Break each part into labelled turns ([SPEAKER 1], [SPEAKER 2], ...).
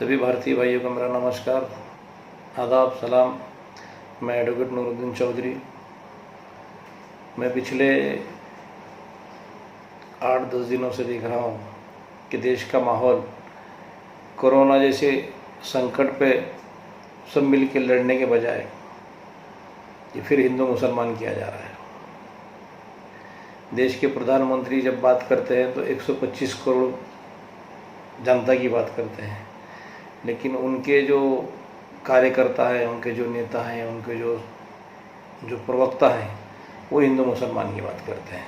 [SPEAKER 1] सभी भारतीय भाइयों को मेरा नमस्कार, आदाब, सलाम। मैं एडवोकेट नूरुद्दीन चौधरी। मैं पिछले 8-10 दिनों से देख रहा हूँ कि देश का माहौल कोरोना जैसे संकट पे सब मिल के लड़ने के बजाय ये फिर हिंदू मुसलमान किया जा रहा है। देश के प्रधानमंत्री जब बात करते हैं तो 125 करोड़ जनता की बात करते हैं, लेकिन उनके जो कार्यकर्ता हैं, उनके जो नेता हैं, उनके जो प्रवक्ता हैं, वो हिंदू मुसलमान की बात करते हैं।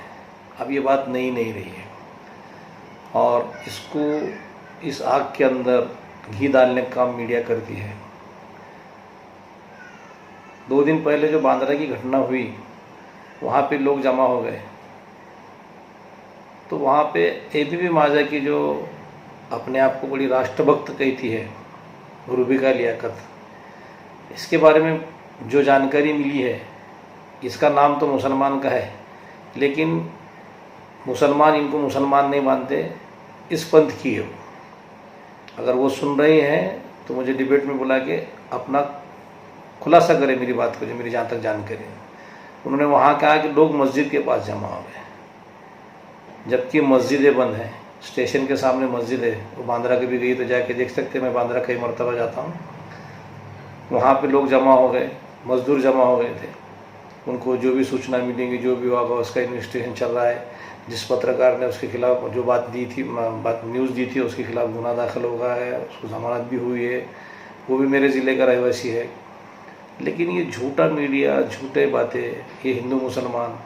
[SPEAKER 1] अब ये बात नई नहीं रही है और इसको इस आग के अंदर घी डालने का काम मीडिया करती है। 2 दिन पहले जो बांद्रा की घटना हुई, वहाँ पे लोग जमा हो गए, तो वहाँ पे एबीपी माझा की जो अपने आप को बड़ी राष्ट्रभक्त कहती है रूबिका लियाकत, इसके बारे में जो जानकारी मिली है, इसका नाम तो मुसलमान का है, लेकिन मुसलमान इनको मुसलमान नहीं मानते, इस पंथ की है। अगर वो सुन रहे हैं तो मुझे डिबेट में बुला के अपना खुलासा करें मेरी बात को, जो मेरी जहाँ तक जानकारी। उन्होंने वहाँ कहा कि लोग मस्जिद के पास जमा हो गए, जबकि मस्जिदें बंद हैं। स्टेशन के सामने मस्जिद है, वो बांद्रा के भी गई तो जाके देख सकते हैं। मैं बांद्रा कई मरतबा जाता हूँ। वहाँ पे लोग जमा हो गए, मजदूर जमा हो गए थे। उनको जो भी सूचना मिलेंगी, जो भी होगा, उसका इन्वेस्टिगेशन चल रहा है। जिस पत्रकार ने उसके खिलाफ जो बात दी थी, न्यूज़ दी थी, उसके खिलाफ गुना दाखिल हो गया है, उसको जमानत भी हुई है। वो भी मेरे ज़िले का रहवासी है। लेकिन ये झूठा मीडिया, झूठे बातें, ये हिंदू मुसलमान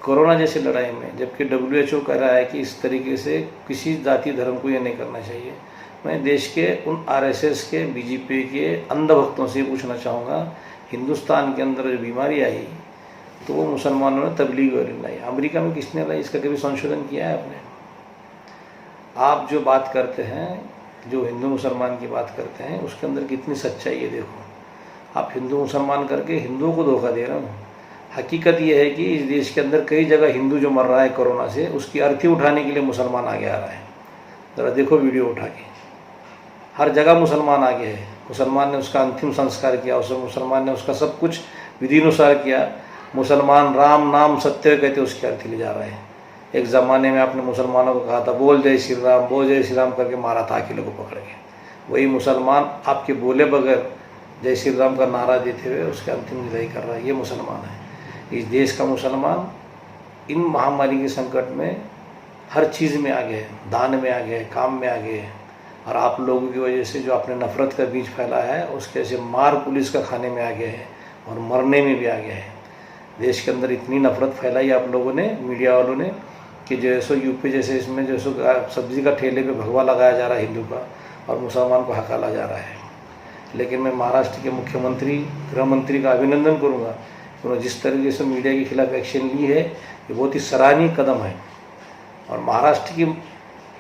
[SPEAKER 1] कोरोना जैसी लड़ाई में, जबकि WHO कह रहा है कि इस तरीके से किसी जाति धर्म को ये नहीं करना चाहिए। मैं देश के उन RSS के, BJP के अंधभक्तों से पूछना चाहूँगा, हिंदुस्तान के अंदर जो बीमारी आई तो वो मुसलमानों ने तबलीग वाली लाई। अमेरिका में किसने लाई, इसका कभी संशोधन किया है आपने? आप जो बात करते हैं, जो हिंदू मुसलमान की बात करते हैं, उसके अंदर कितनी सच्चाई है देखो। आप हिंदू मुसलमान करके हिंदुओं को धोखा दे रहे हो। हकीकत यह है कि इस देश के अंदर कई जगह हिंदू जो मर रहा है कोरोना से, उसकी अर्थी उठाने के लिए मुसलमान आगे आ रहा है। ज़रा देखो वीडियो उठा के, हर जगह मुसलमान आगे है। मुसलमान ने उसका अंतिम संस्कार किया, उसे मुसलमान ने उसका सब कुछ विधि अनुसार किया। मुसलमान राम नाम सत्य कहते उसकी अर्थी ले जा रहे हैं। एक ज़माने में आपने मुसलमानों को कहा था बोल जय श्री राम, बोल जय श्री राम करके मारा था अकेले को पकड़ के। वही मुसलमान आपके बोले बगैर जय श्री राम का नारा देते हुए उसके अंतिम विदाई कर रहा है। ये मुसलमान है। इस देश का मुसलमान इन महामारी के संकट में हर चीज़ में आगे है, दान में आगे है, काम में आगे है। और आप लोगों की वजह से जो आपने नफ़रत का बीज फैला है, उसके से मार पुलिस का खाने में आगे है और मरने में भी आगे है। देश के अंदर इतनी नफ़रत फैलाई आप लोगों ने, मीडिया वालों ने, कि जैसो यूपी जैसे इसमें जैसो सब्ज़ी का ठेले पे भगवा लगाया जा रहा है हिंदू का, और मुसलमान को हकाला जा रहा है। लेकिन मैं महाराष्ट्र के मुख्यमंत्री, गृह मंत्री का अभिनंदन करूँगा। उन्होंने जिस तरीके से मीडिया के खिलाफ एक्शन ली है, ये बहुत ही सराहनीय कदम है। और महाराष्ट्र की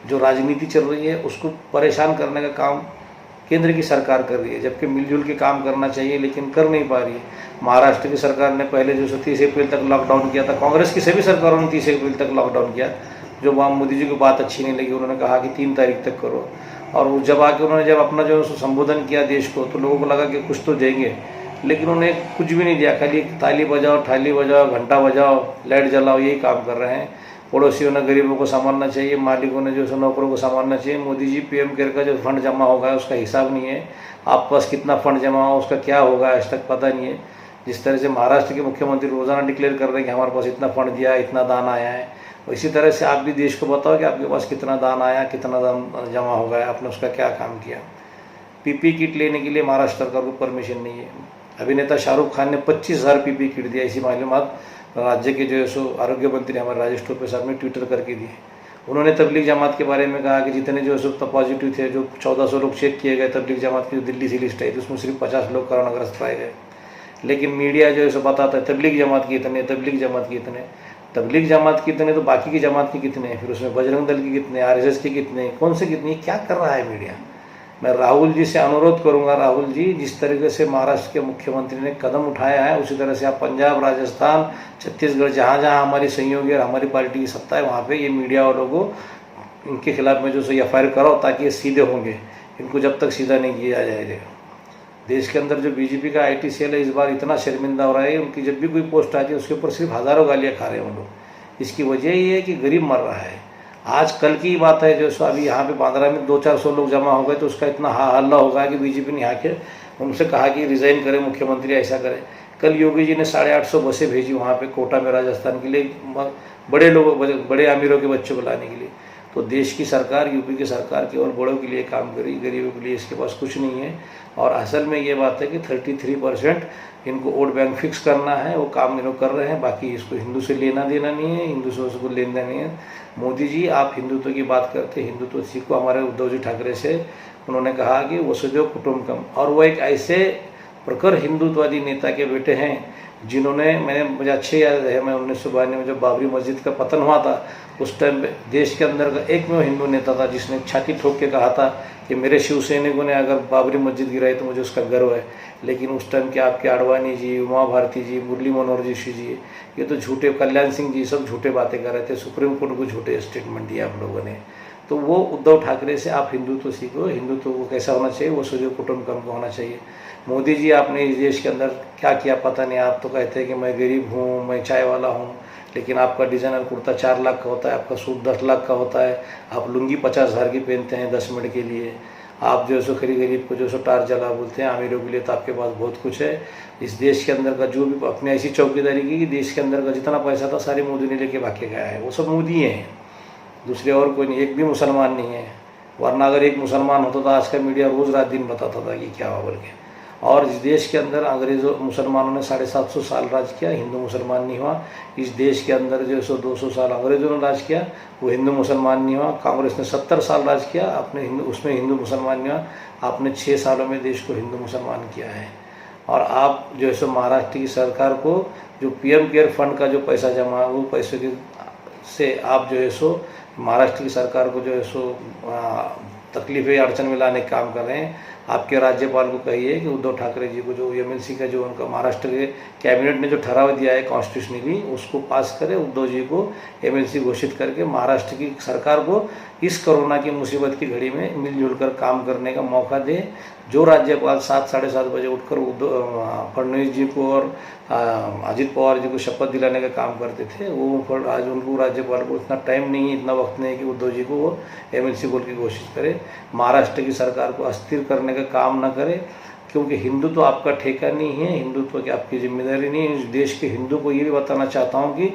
[SPEAKER 1] जो राजनीति चल रही है, उसको परेशान करने का काम केंद्र की सरकार कर रही है, जबकि मिलजुल के काम करना चाहिए, लेकिन कर नहीं पा रही है। महाराष्ट्र की सरकार ने पहले जो 30 अप्रैल तक लॉकडाउन किया था, कांग्रेस की सभी सरकारों ने 30 अप्रैल तक लॉकडाउन किया। जो वहाँ मोदी जी की बात अच्छी नहीं लगी, उन्होंने कहा कि 3 तारीख तक करो। और वो जब आके उन्होंने जब अपना जो संबोधन किया देश को, तो लोगों को लगा कि कुछ तो देंगे, लेकिन उन्हें कुछ भी नहीं दिया। खाली ताली बजाओ, थाली बजाओ, घंटा बजाओ, लाइट जलाओ, यही काम कर रहे हैं। पड़ोसियों ने गरीबों को संभालना चाहिए, मालिकों ने जो नौकरों को संभालना चाहिए। मोदी जी PM केयर का जो फंड जमा होगा उसका हिसाब नहीं है। आप पास कितना फंड जमा हो, उसका क्या होगा, आज तक पता नहीं है। जिस तरह से महाराष्ट्र के मुख्यमंत्री रोज़ाना डिक्लेयर कर रहे हैं कि हमारे पास इतना फंड दिया, इतना दान आया है, इसी तरह से आप भी देश को बताओ कि आपके पास कितना दान आया, कितना दान जमा हो गया, आपने उसका क्या काम किया। PPE किट लेने के लिए महाराष्ट्र सरकार को परमिशन नहीं है। अभिनेता शाहरुख खान ने 25,000 PPE किट दिया, ऐसी मालूमात राज्य के जो सो आरोग्य मंत्री हमारे राजेश टोपे साहब ने ट्विटर करके दिए। उन्होंने तबलीग जमात के बारे में कहा कि जितने जो सो पॉजिटिव थे, जो 1400 लोग चेक किए गए तबलीग जमात की जो दिल्ली से लिस्ट आई थी, उसमें सिर्फ 50 लोग कोरोनाग्रस्त पाए गए। लेकिन मीडिया जो है सो बताता है तबलीग जमात के इतने, तबलीग जमात के इतने, तबलीग जमात के इतने, तो बाकी की जमात के कितने, फिर उसमें बजरंग दल के कितने, RSS के कितने, कौन से कितने, क्या कर रहा है मीडिया। मैं राहुल जी से अनुरोध करूंगा, राहुल जी, जिस तरीके से महाराष्ट्र के मुख्यमंत्री ने कदम उठाया है, उसी तरह से आप पंजाब, राजस्थान, छत्तीसगढ़, जहाँ जहाँ हमारी सहयोगी और हमारी पार्टी की सत्ता है, वहाँ पे ये मीडिया वालों को इनके खिलाफ में जो सही FIR कराओ, ताकि ये सीधे होंगे। इनको जब तक सीधा नहीं किया जाएगा। देश के अंदर जो बीजेपी का IT सेल है इस बार इतना शर्मिंदा हो रहा है, उनकी जब भी कोई पोस्ट आती है उसके ऊपर सिर्फ हज़ारों गालियाँ खा रहे हैं वो लोग। इसकी वजह ये है कि गरीब मर रहा है। आज कल की बात है, जो सो अभी यहाँ पे बांद्रा में 200-400 लोग जमा हो गए तो उसका इतना हल्ला होगा कि बीजेपी ने यहाँ के उनसे कहा कि रिज़ाइन करें, मुख्यमंत्री ऐसा करें। कल योगी जी ने 850 बसें भेजी वहाँ पे कोटा में राजस्थान के लिए, बड़े लोगों, बड़े अमीरों के बच्चों को लाने के लिए। तो देश की सरकार, यूपी की सरकार केवल बड़ों के लिए काम करी, गरीबों के लिए इसके पास कुछ नहीं है। और असल में ये बात है कि 33% इनको वोट बैंक फिक्स करना है, वो काम इन्हों कर रहे हैं। बाकी इसको हिंदू से लेना देना नहीं है, हिंदू से उसको लेना नहीं है। मोदी जी, आप हिंदुत्व की बात करते, हिंदुत्व सीखो हमारे उद्धव जी ठाकरे से। उन्होंने कहा कि वसुधैव कुटुंबकम, और वो एक ऐसे प्रखर हिंदुत्ववादी नेता के बेटे हैं जिन्होंने, मुझे अच्छे याद है, मैं 1992 में जब बाबरी मस्जिद का पतन हुआ था उस टाइम पे देश के अंदर का एकमेव हिंदू नेता था जिसने छाती ठोक के कहा था कि मेरे शिव सैनिकों ने अगर बाबरी मस्जिद गिराई तो मुझे उसका गर्व है। लेकिन उस टाइम के आपके आडवाणी जी, उमा भारती जी, मुरली मनोहर जोशी जी, ये तो झूठे, कल्याण सिंह जी, सब झूठे बातें कर रहे थे। सुप्रीम कोर्ट को झूठे स्टेटमेंट दिया आप लोगों ने। तो वो उद्धव ठाकरे से आप हिंदुत्व सीखो, हिंदुत्व को कैसा होना चाहिए, वो वसुधैव कुटुंबकम को होना चाहिए। मोदी जी, आपने इस देश के अंदर क्या किया पता नहीं। आप तो कहते हैं कि मैं गरीब हूँ, मैं चाय वाला हूँ, लेकिन आपका डिज़ाइनर कुर्ता 4 लाख का होता है, आपका सूट 10 लाख का होता है, आप लुंगी 50,000 की पहनते हैं 10 मिनट के लिए। आप जो सो गरीब को जो सो टार जला बोलते हैं, अमीरों के लिए तो आपके पास बहुत कुछ है। इस देश के अंदर का जो भी अपने ऐसी चौकीदारी की कि देश के अंदर का जितना पैसा था सारे मोदी ने लेके भाग के गया है। वो सब मोदी हैं, दूसरे और कोई नहीं। एक भी मुसलमान नहीं है, वरना अगर एक मुसलमान होता तो आज का मीडिया रोज़ रात दिन बताता था कि क्या हुआ बोल के। और इस देश के अंदर अंग्रेज़ों मुसलमानों ने 750 साल राज किया, हिंदू मुसलमान नहीं हुआ। इस देश के अंदर जो 200 साल अंग्रेज़ों ने राज किया, वो हिंदू मुसलमान नहीं हुआ। कांग्रेस ने 70 साल राज किया, आपने उसमें हिंदू मुसलमान नहीं हुआ। आपने 6 सालों में देश को हिंदू मुसलमान किया है। और आप जो है सो महाराष्ट्र की सरकार को जो PM केयर फंड का जो पैसा जमा, वो पैसे की से आप जो है सो महाराष्ट्र की सरकार को जो है सो तकलीफें, अड़चन में लाने का काम कर रहे हैं। आपके राज्यपाल को कहिए कि उद्धव ठाकरे जी को जो MLC का जो उनका महाराष्ट्र के कैबिनेट ने जो ठहराव दिया है कॉन्स्टिट्यूशनली, उसको पास करें। उद्धव जी को MLC घोषित करके महाराष्ट्र की सरकार को इस कोरोना की मुसीबत की घड़ी में मिलजुल कर काम करने का मौका दें। जो राज्यपाल 7 साढ़े 7 बजे उठकर फडणवीस जी को और अजित पवार जी को शपथ दिलाने का काम करते थे, वो आज उनको राज्यपाल को इतना टाइम नहीं है, इतना वक्त नहीं है कि उद्धव जी को वो MLC बोल के घोषित करे। महाराष्ट्र की सरकार को अस्थिर करने का काम न करे, क्योंकि हिंदुत्व आपका ठेका नहीं है, हिंदुत्व की आपकी जिम्मेदारी नहीं है। इस देश के हिंदू को ये भी बताना चाहता हूँ कि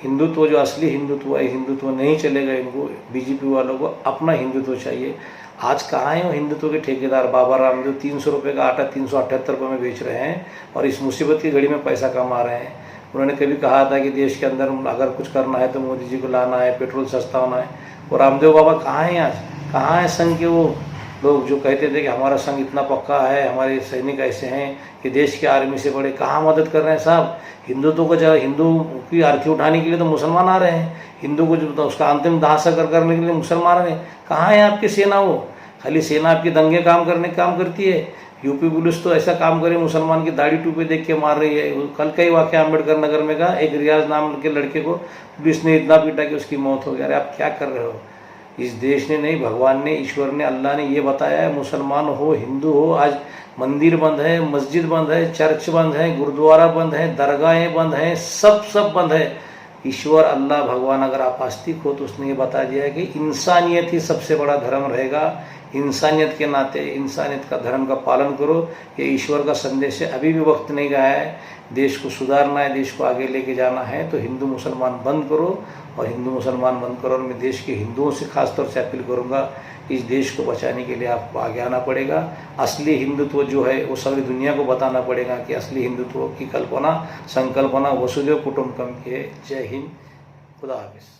[SPEAKER 1] हिंदुत्व जो असली हिंदुत्व है, हिंदुत्व नहीं चलेगा। इनको BJP वालों को अपना हिंदुत्व चाहिए। आज कहाँ है वो हिंदुत्व के ठेकेदार? बाबा रामदेव 300 रुपये का आटा 378 रुपये में बेच रहे हैं और इस मुसीबत की घड़ी में पैसा कमा रहे हैं। उन्होंने कभी कहा था कि देश के अंदर अगर कुछ करना है तो मोदी जी को लाना है, पेट्रोल सस्ता होना है। और रामदेव बाबा कहाँ हैं आज? कहाँ हैं संघ के वो लोग जो कहते थे कि हमारा संघ इतना पक्का है, हमारे सैनिक ऐसे हैं कि देश के आर्मी से बड़े? कहाँ मदद कर रहे हैं साहब? हिंदुत्व को जरा, हिंदू की आरती उठाने के लिए तो मुसलमान आ रहे हैं, हिंदू को जो उसका अंतिम दाह करने के लिए मुसलमान आ रहे हैं। कहाँ है आपकी सेना? वो खाली सेना आपकी दंगे काम करने का काम करती है। यूपी पुलिस तो ऐसा काम करे, मुसलमान की दाढ़ी टूपे देख के मार रही है। कल का ही वाक़या अम्बेडकर नगर में का एक रियाज नाम के लड़के को पुलिस ने इतना पीटा कि उसकी मौत हो गई। अरे आप क्या कर रहे हो? इस देश ने नहीं, भगवान ने, ईश्वर ने, अल्लाह ने ये बताया है, मुसलमान हो, हिंदू हो, आज मंदिर बंद है, मस्जिद बंद है, चर्च बंद है, गुरुद्वारा बंद है, दरगाहें बंद हैं, सब बंद है। ईश्वर, अल्लाह, भगवान अगर आप आस्तिक हो तो उसने ये बता दिया है कि इंसानियत ही सबसे बड़ा धर्म रहेगा। इंसानियत के नाते इंसानियत का धर्म का पालन करो। ये ईश्वर का संदेश है। अभी भी वक्त नहीं गया है, देश को सुधारना है, देश को आगे लेके जाना है तो हिंदू मुसलमान बंद करो। और हिंदू मुसलमान बंद करो, और मैं देश के हिंदुओं से खासतौर से अपील करूँगा, इस देश को बचाने के लिए आपको आगे आना पड़ेगा। असली हिंदुत्व जो है वो सारी दुनिया को बताना पड़ेगा कि असली हिंदुत्व की कल्पना, संकल्पना वसुधैव कुटुंबकम की है। जय हिंद, खुदा हाफिज़।